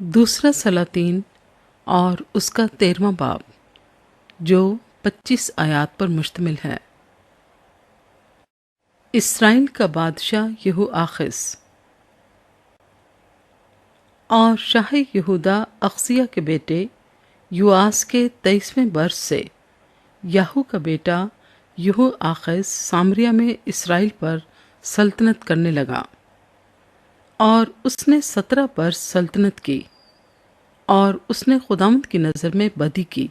دوسرا سلاطین اور اس کا 13واں باب جو 25 آیات پر مشتمل ہے۔ اسرائیل کا بادشاہ یہوآخز۔ اور شاہ یہودا اخزیہ کے بیٹے یوآس کے 23ویں برس سے یاہو کا بیٹا یہوآخز سامریہ میں اسرائیل پر سلطنت کرنے لگا، اور اس نے 17 برس سلطنت کی، اور اس نے خداوند کی نظر میں بدی کی،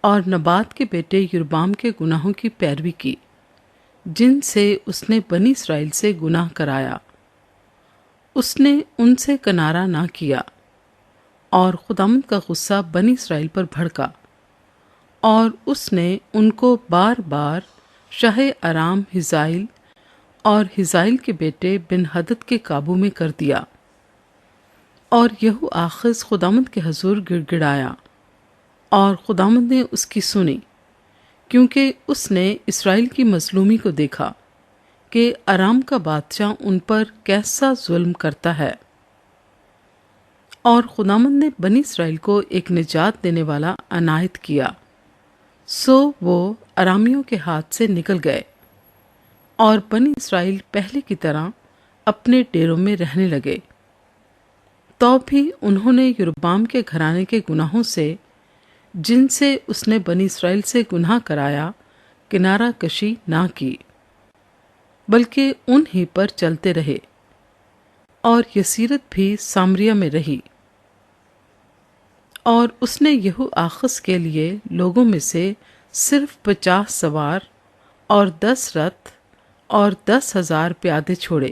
اور نبات کے بیٹے یربام کے گناہوں کی پیروی کی، جن سے اس نے بنی اسرائیل سے گناہ کرایا۔ اس نے ان سے کنارہ نہ کیا، اور خداوند کا غصہ بنی اسرائیل پر بھڑکا، اور اس نے ان کو بار بار شاہ ارام ہزائیل اور ہزائیل کے بیٹے بن ہدد کے قابو میں کر دیا۔ اور یہوآخز خداوند کے حضور گڑ گڑایا، اور خداوند نے اس کی سنی، کیونکہ اس نے اسرائیل کی مظلومی کو دیکھا کہ ارام کا بادشاہ ان پر کیسا ظلم کرتا ہے۔ اور خداوند نے بنی اسرائیل کو ایک نجات دینے والا عنایت کیا، سو وہ ارامیوں کے ہاتھ سے نکل گئے، اور بنی اسرائیل پہلے کی طرح اپنے ڈیروں میں رہنے لگے۔ تو بھی انہوں نے یربام کے گھرانے کے گناہوں سے، جن سے اس نے بنی اسرائیل سے گناہ کرایا، کنارہ کشی نہ کی، بلکہ ان ہی پر چلتے رہے، اور یسیرت بھی سامریہ میں رہی۔ اور اس نے یہوآخز کے لیے لوگوں میں سے صرف 50 سوار اور 10 رتھ اور 10,000 پیادے چھوڑے،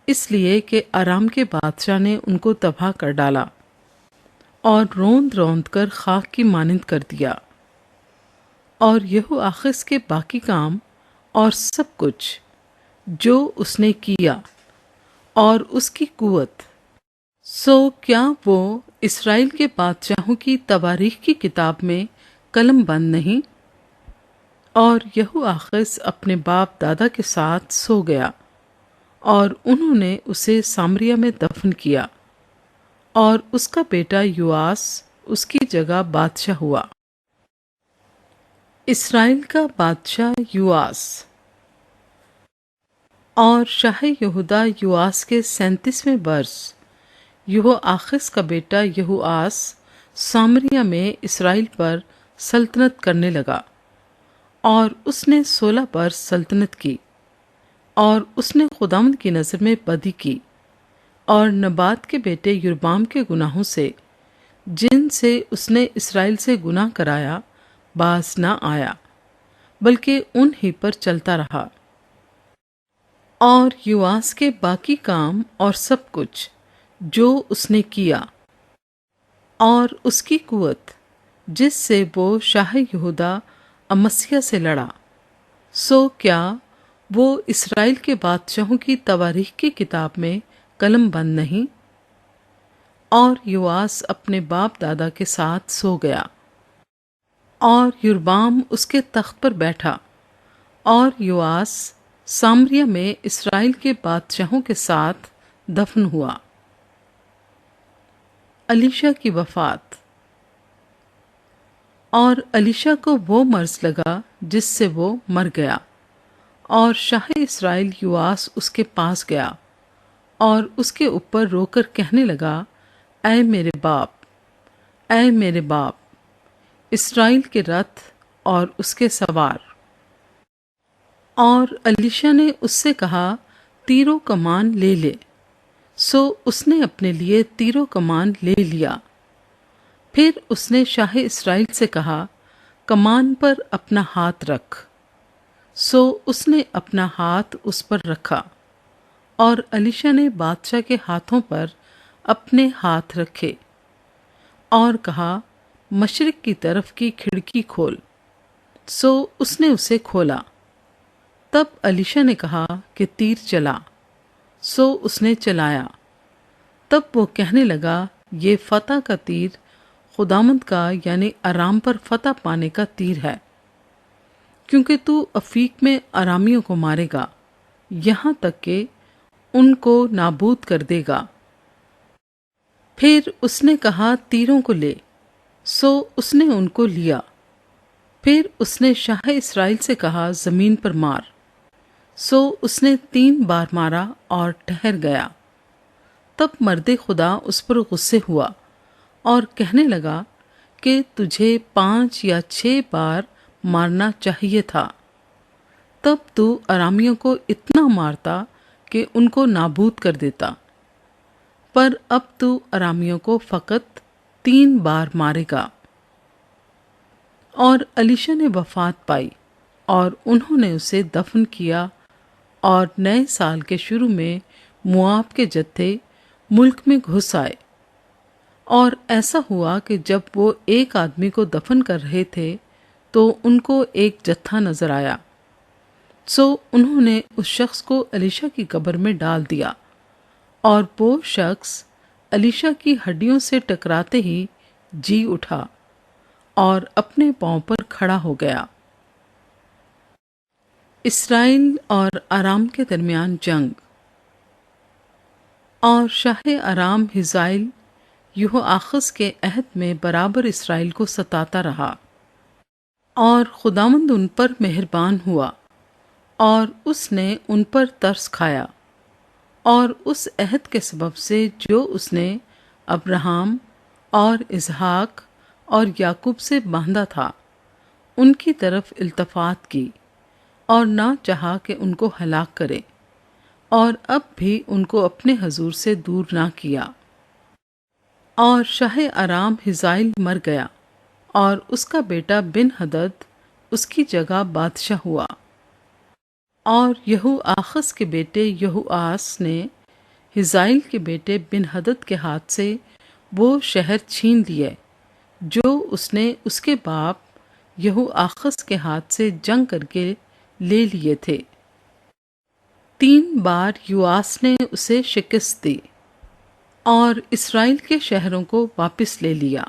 اس لیے کہ ارام کے بادشاہ نے ان کو تباہ کر ڈالا، اور روند روند کر خاک کی مانند کر دیا۔ اور یہوآخز کے باقی کام اور سب کچھ جو اس نے کیا، اور اس کی قوت، سو کیا وہ اسرائیل کے بادشاہوں کی تواریخ کی کتاب میں قلم بند نہیں؟ اور یہوآخز اپنے باپ دادا کے ساتھ سو گیا، اور انہوں نے اسے سامریہ میں دفن کیا، اور اس کا بیٹا یوآس اس کی جگہ بادشاہ ہوا۔ اسرائیل کا بادشاہ یوآس۔ اور شاہ یہودا یوآس کے 37ویں برس یہوآخز کا بیٹا یہوآس سامریہ میں اسرائیل پر سلطنت کرنے لگا، اور اس نے 16 برس سلطنت کی، اور اس نے خداوند کی نظر میں بدی کی، اور نبات کے بیٹے یربام کے گناہوں سے، جن سے اس نے اسرائیل سے گناہ کرایا، باز نہ آیا، بلکہ ان ہی پر چلتا رہا۔ اور یوآس کے باقی کام اور سب کچھ جو اس نے کیا، اور اس کی قوت جس سے وہ شاہ یہودا امسیہ سے لڑا، سو کیا وہ اسرائیل کے بادشاہوں کی تواریخ کی کتاب میں قلم بند نہیں؟ اور یوآس اپنے باپ دادا کے ساتھ سو گیا، اور یربام اس کے تخت پر بیٹھا، اور یوآس سامریہ میں اسرائیل کے بادشاہوں کے ساتھ دفن ہوا۔ الیشا کی وفات۔ اور الیشا کو وہ مرض لگا جس سے وہ مر گیا، اور شاہ اسرائیل یوآس اس کے پاس گیا، اور اس کے اوپر رو کر کہنے لگا، اے میرے باپ، اے میرے باپ، اسرائیل کے رتھ اور اس کے سوار۔ اور الیشا نے اس سے کہا، تیر و کمان لے لے۔ سو اس نے اپنے لیے تیر و کمان لے لیا۔ پھر اس نے شاہ اسرائیل سے کہا، کمان پر اپنا ہاتھ رکھ۔ سو اس نے اپنا ہاتھ اس پر رکھا، اور الیشا نے بادشاہ کے ہاتھوں پر اپنے ہاتھ رکھے، اور کہا، مشرق کی طرف کی کھڑکی کھول۔ سو اس نے اسے کھولا۔ تب الیشا نے کہا کہ تیر چلا۔ سو اس نے چلایا۔ تب وہ کہنے لگا، یہ فتح کا تیر خداوند کا یعنی ارام پر فتح پانے کا تیر ہے، کیونکہ تو افیک میں ارامیوں کو مارے گا، یہاں تک کہ ان کو نابود کر دے گا۔ پھر اس نے کہا تیروں کو لے، سو اس نے ان کو لیا۔ پھر اس نے شاہ اسرائیل سے کہا زمین پر مار، سو اس نے 3 بار مارا اور ٹھہر گیا۔ تب مرد خدا اس پر غصے ہوا اور کہنے لگا کہ تجھے 5 یا 6 بار مارنا چاہیے تھا، تب تو ارامیوں کو اتنا مارتا کہ ان کو نابود کر دیتا، پر اب تو ارامیوں کو فقط 3 بار مارے گا۔ اور الیشا نے وفات پائی اور انہوں نے اسے دفن کیا، اور نئے سال کے شروع میں موآب کے جتھے ملک میں گھس آئے۔ اور ایسا ہوا کہ جب وہ ایک آدمی کو دفن کر رہے تھے تو ان کو ایک جتھا نظر آیا، سو انہوں نے اس شخص کو الیشا کی قبر میں ڈال دیا، اور وہ شخص الیشا کی ہڈیوں سے ٹکراتے ہی جی اٹھا اور اپنے پاؤں پر کھڑا ہو گیا۔ اسرائیل اور ارام کے درمیان جنگ۔ اور شاہ ارام ہزائیل یہوآخز کے عہد میں برابر اسرائیل کو ستاتا رہا، اور خداوند ان پر مہربان ہوا اور اس نے ان پر ترس کھایا، اور اس عہد کے سبب سے جو اس نے ابراہم اور اسحاق اور یعقوب سے باندھا تھا ان کی طرف التفات کی، اور نہ چاہا کہ ان کو ہلاک کرے، اور اب بھی ان کو اپنے حضور سے دور نہ کیا۔ اور شاہ ارام ہزائیل مر گیا، اور اس کا بیٹا بن ہدد اس کی جگہ بادشاہ ہوا۔ اور یہوآخز کے بیٹے یہوآس نے ہزائیل کے بیٹے بن ہدد کے ہاتھ سے وہ شہر چھین لیے جو اس نے اس کے باپ یہوآخز کے ہاتھ سے جنگ کر کے لے لیے تھے۔ 3 بار یوآس نے اسے شکست دی اور اسرائیل کے شہروں کو واپس لے لیا۔